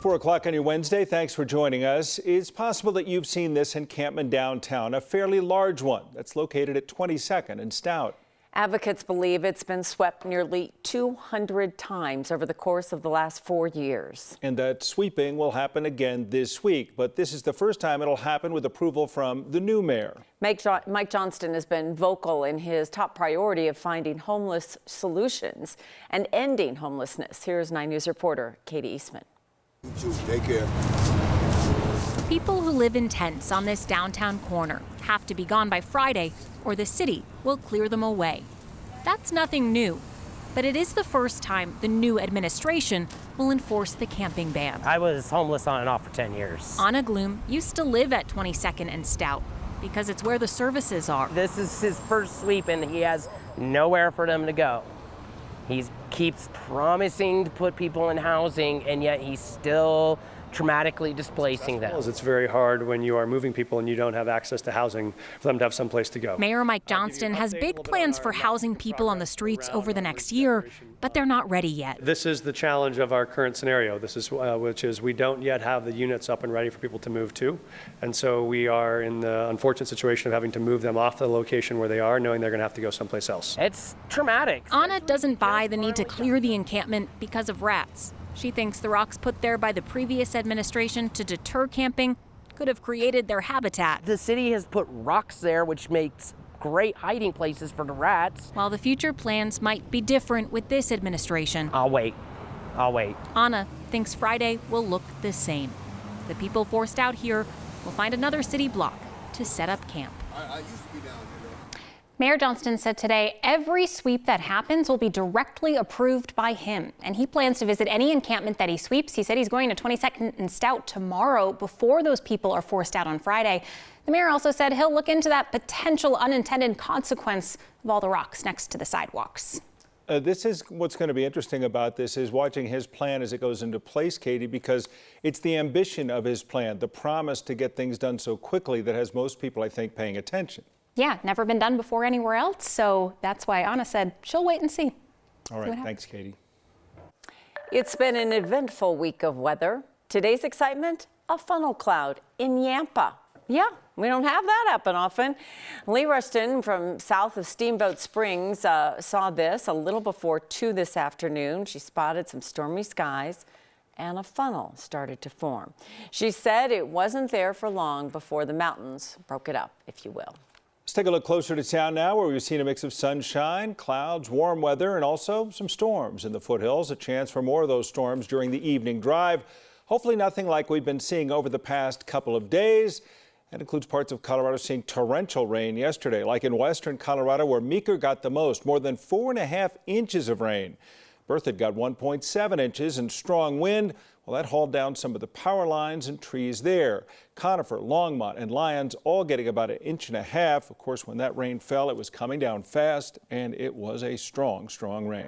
4 o'clock on your Wednesday. Thanks for joining us. It's possible that you've seen this encampment downtown, a fairly large one that's located at 22nd and Stout. Advocates believe it's been swept nearly 200 times over the course of the last 4 years. And that sweeping will happen again this week. But this is the first time it'll happen with approval from the new mayor. Mike Johnston has been vocal in his top priority of finding homeless solutions and ending homelessness. Here's 9 News reporter Katie Eastman. Take care. People who live in tents on this downtown corner have to be gone by Friday or the city will clear them away. That's nothing new, but it is the first time the new administration will enforce the camping ban. I was homeless on and off for 10 years. Anna Gloom used to live at 22nd and Stout because it's where the services are. This is his first sweep and he has nowhere for them to go. He keeps promising to put people in housing and yet he's still traumatically displacing them. It's very hard when you are moving people and you don't have access to housing for them to have some place to go. Mayor Mike Johnston has big plans for housing people on the streets over the next year, but they're not ready yet. This is the challenge of our current scenario. This is which is we don't yet have the units up and ready for people to move to. And so we are in the unfortunate situation of having to move them off the location where they are, knowing they're going to have to go someplace else. It's traumatic. Anna doesn't buy the need to clear the encampment because of rats. She thinks the rocks put there by the previous administration to deter camping could have created their habitat. The city has put rocks there, which makes great hiding places for the rats. While the future plans might be different with this administration. I'll wait. Anna thinks Friday will look the same. The people forced out here will find another city block to set up camp. I used to be down here. Mayor Johnston said today every sweep that happens will be directly approved by him, and he plans to visit any encampment that he sweeps. He said he's going to 22nd and Stout tomorrow before those people are forced out on Friday. The mayor also said he'll look into that potential unintended consequence of all the rocks next to the sidewalks. This is what's going to be interesting about this is watching his plan as it goes into place, Katie, because it's the ambition of his plan, the promise to get things done so quickly that has most people, I think, paying attention. Yeah, never been done before anywhere else, so that's why Anna said she'll wait and see. All right, thanks, Katie. It's been an eventful week of weather. Today's excitement, a funnel cloud in Yampa. Yeah, we don't have that happen often. Lee Rushton from south of Steamboat Springs saw this a little before 2 this afternoon. She spotted some stormy skies and a funnel started to form. She said it wasn't there for long before the mountains broke it up, if you will. Let's take a look closer to town now, where we've seen a mix of sunshine, clouds, warm weather, and also some storms in the foothills. A chance for more of those storms during the evening drive. Hopefully nothing like we've been seeing over the past couple of days. That includes parts of Colorado seeing torrential rain yesterday, like in western Colorado, where Meeker got the most, more than 4.5 inches of rain. Berthoud got 1.7 inches, and strong wind, well, that hauled down some of the power lines and trees there. Conifer, Longmont, and Lyons all getting about 1.5 inches. Of course, when that rain fell, it was coming down fast, and it was a strong, strong rain.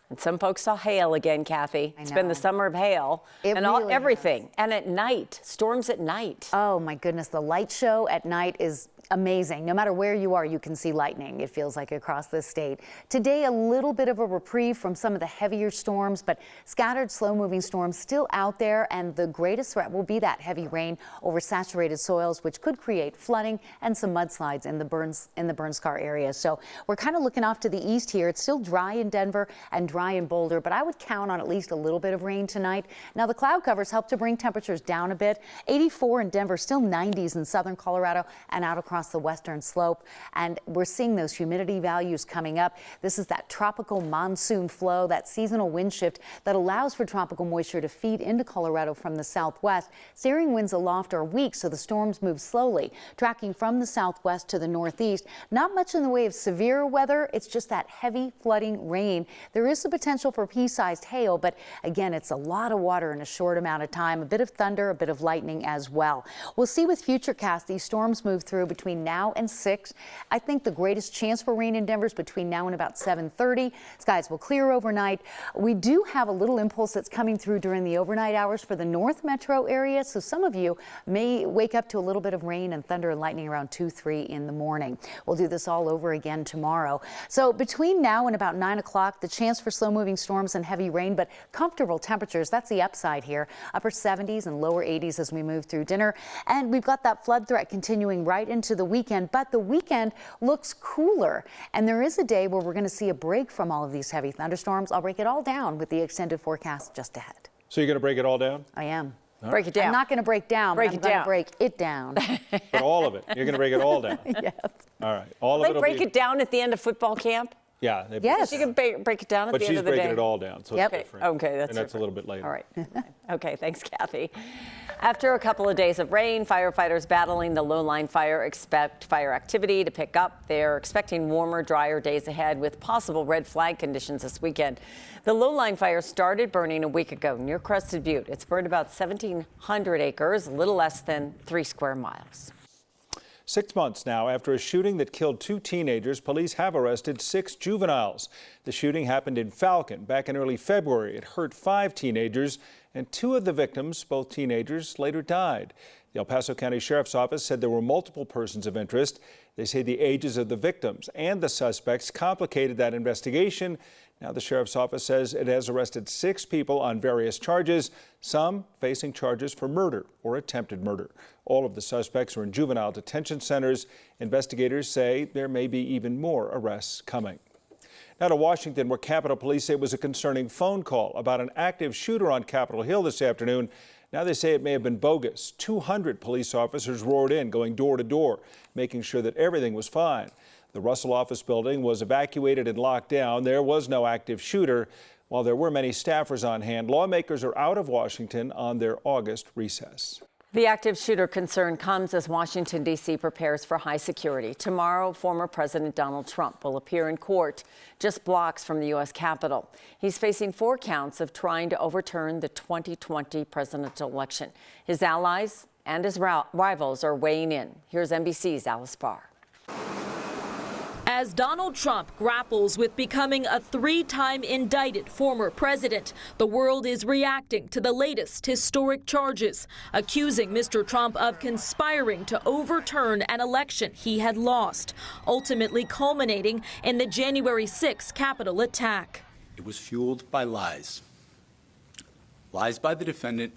And some folks saw hail again, Kathy. It's been the summer of hail everything. And at night, storms at night. Oh my goodness, the light show at night is amazing. No matter where you are, you can see lightning, it feels like, across the state. Today, a little bit of a reprieve from some of the heavier storms, but scattered, slow-moving storms still out there, and the greatest threat will be that heavy rain over saturated soils, which could create flooding and some mudslides in the burn scar area. So we're kind of looking off to the east here. It's still dry in Denver and dry in Boulder, but I would count on at least a little bit of rain tonight. Now, the cloud covers help to bring temperatures down a bit. 84 in Denver, still 90s in southern Colorado and out across the western slope, and we're seeing those humidity values coming up. This is that tropical monsoon flow, that seasonal wind shift that allows for tropical moisture to feed into Colorado from the southwest. Steering winds aloft are weak, so the storms move slowly, tracking from the southwest to the northeast. Not much in the way of severe weather, it's just that heavy flooding rain. There is the potential for pea-sized hail, but again, it's a lot of water in a short amount of time, a bit of thunder, a bit of lightning as well. We'll see with Futurecast, these storms move through between between now and 6. I think the greatest chance for rain in Denver is between now and about 7:30. Skies will clear overnight. We do have a little impulse that's coming through during the overnight hours for the North Metro area, so some of you may wake up to a little bit of rain and thunder and lightning around 2-3 in the morning. We'll do this all over again tomorrow. So between now and about 9 o'clock, the chance for slow-moving storms and heavy rain, but comfortable temperatures. That's the upside here. Upper 70s and lower 80s as we move through dinner. And we've got that flood threat continuing right into the weekend, but the weekend looks cooler. And there is a day where we're going to see a break from all of these heavy thunderstorms. I'll break it all down with the extended forecast just ahead. So you're going to break it all down? I am. Break it down. I'm not going to break down, but I'm going to break it down. But all of it. You're going to break it all down? Yes. All right. All of They it will break be... it down at the end of football camp? Yeah. Yes. You can break it down at But the end she's of the day. breaking it all down, so Yep. it's different. Okay, that's And that's a different. little bit later. All right. Okay, thanks, Kathy. After a couple of days of rain, firefighters battling the low-lying fire expect fire activity to pick up. They're expecting warmer, drier days ahead with possible red flag conditions this weekend. The low-lying fire started burning a week ago near Crested Butte. It's burned about 1,700 acres, a little less than 3 square miles. 6 months now after a shooting that killed 2 teenagers, police have arrested 6 juveniles. The shooting happened in Falcon back in early February. It hurt 5 teenagers, and 2 of the victims, both teenagers, later died. The El Paso County Sheriff's Office said there were multiple persons of interest. They say the ages of the victims and the suspects complicated that investigation. Now the Sheriff's Office says it has arrested 6 people on various charges, some facing charges for murder or attempted murder. All of the suspects are in juvenile detention centers. Investigators say there may be even more arrests coming. Now to Washington, where Capitol Police say it was a concerning phone call about an active shooter on Capitol Hill this afternoon. Now they say it may have been bogus. 200 police officers roared in, going door to door, making sure that everything was fine. The Russell office building was evacuated and locked down. There was no active shooter. While there were many staffers on hand, lawmakers are out of Washington on their August recess. The active shooter concern comes as Washington, D.C. prepares for high security. Tomorrow, former President Donald Trump will appear in court just blocks from the U.S. Capitol. He's facing 4 counts of trying to overturn the 2020 presidential election. His allies and his rivals are weighing in. Here's NBC's Alice Barr. As Donald Trump grapples with becoming a 3-time indicted former president, the world is reacting to the latest historic charges, accusing Mr. Trump of conspiring to overturn an election he had lost, ultimately culminating in the January 6th Capitol attack. It was fueled by lies. Lies by the defendant,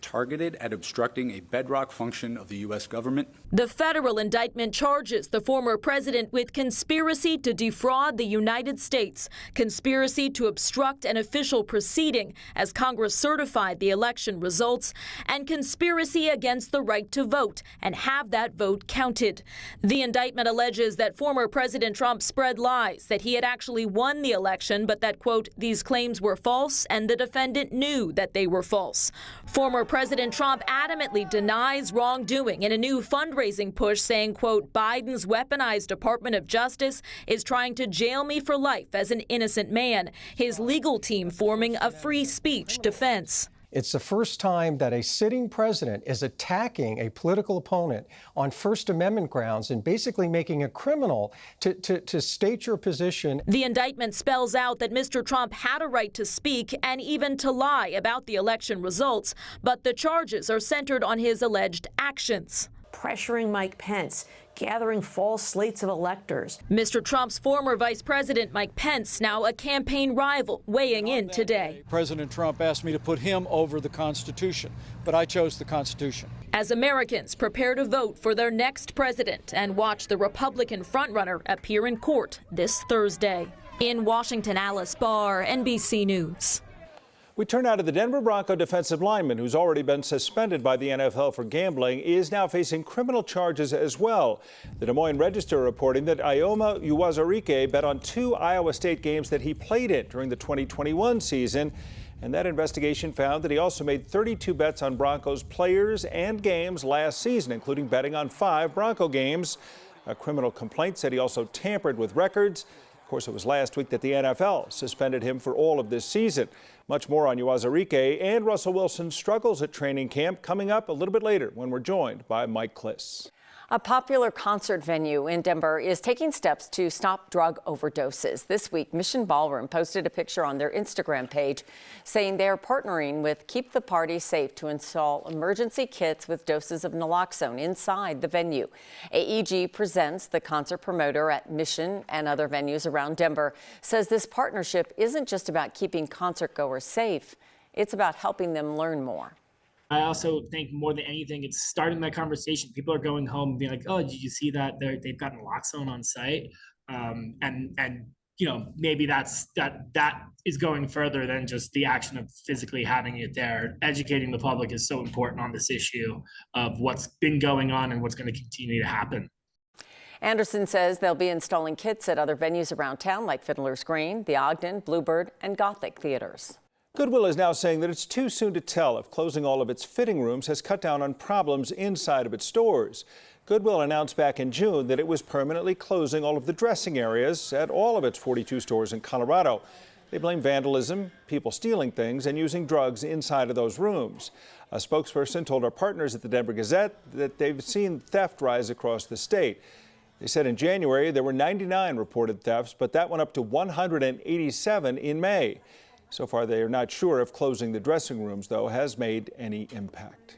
targeted at obstructing a bedrock function of the U.S. government. The federal indictment charges the former president with conspiracy to defraud the United States, conspiracy to obstruct an official proceeding as Congress certified the election results, and conspiracy against the right to vote and have that vote counted. The indictment alleges that former President Trump spread lies that he had actually won the election, but that, quote, these claims were false and the defendant knew that they were false. Former President Trump adamantly denies wrongdoing in a new fundraising push, saying, quote, Biden's weaponized Department of Justice is trying to jail me for life as an innocent man. His legal team forming a free speech defense. It's the first time that a sitting president is attacking a political opponent on First Amendment grounds and basically making it criminal to state your position. The indictment spells out that Mr. Trump had a right to speak and even to lie about the election results, but the charges are centered on his alleged actions. Pressuring Mike Pence, gathering false slates of electors. Mr. Trump's former Vice President Mike Pence, now a campaign rival, weighing in today. President Trump asked me to put him over the Constitution, but I chose the Constitution. As Americans prepare to vote for their next president and watch the Republican frontrunner appear in court this Thursday. In Washington, Alice Barr, NBC News. We turn now to the Denver Bronco defensive lineman, who's already been suspended by the NFL for gambling, is now facing criminal charges as well. The Des Moines Register reporting that Ioma Uwazurike bet on 2 Iowa State games that he played in during the 2021 season. And that investigation found that he also made 32 bets on Broncos players and games last season, including betting on 5 Bronco games. A criminal complaint said he also tampered with records. Of course, it was last week that the NFL suspended him for all of this season. Much more on Uwazurike and Russell Wilson's struggles at training camp coming up a little bit later when we're joined by Mike Kliss. A popular concert venue in Denver is taking steps to stop drug overdoses. This week, Mission Ballroom posted a picture on their Instagram page saying they are partnering with Keep the Party Safe to install emergency kits with doses of naloxone inside the venue. AEG Presents, the concert promoter at Mission and other venues around Denver, says this partnership isn't just about keeping concert goers safe, it's about helping them learn more. I also think more than anything, it's starting that conversation. People are going home and being like, "Oh, did you see that they've got naloxone on site?" And you know, maybe that is going further than just the action of physically having it there. Educating the public is so important on this issue of what's been going on and what's going to continue to happen. Anderson says they'll be installing kits at other venues around town like Fiddler's Green, the Ogden, Bluebird, and Gothic theaters. Goodwill is now saying that it's too soon to tell if closing all of its fitting rooms has cut down on problems inside of its stores. Goodwill announced back in June that it was permanently closing all of the dressing areas at all of its 42 stores in Colorado. They blame vandalism, people stealing things, and using drugs inside of those rooms. A spokesperson told our partners at the Denver Gazette that they've seen theft rise across the state. They said in January there were 99 reported thefts, but that went up to 187 in May. So far, they are not sure if closing the dressing rooms, though, has made any impact.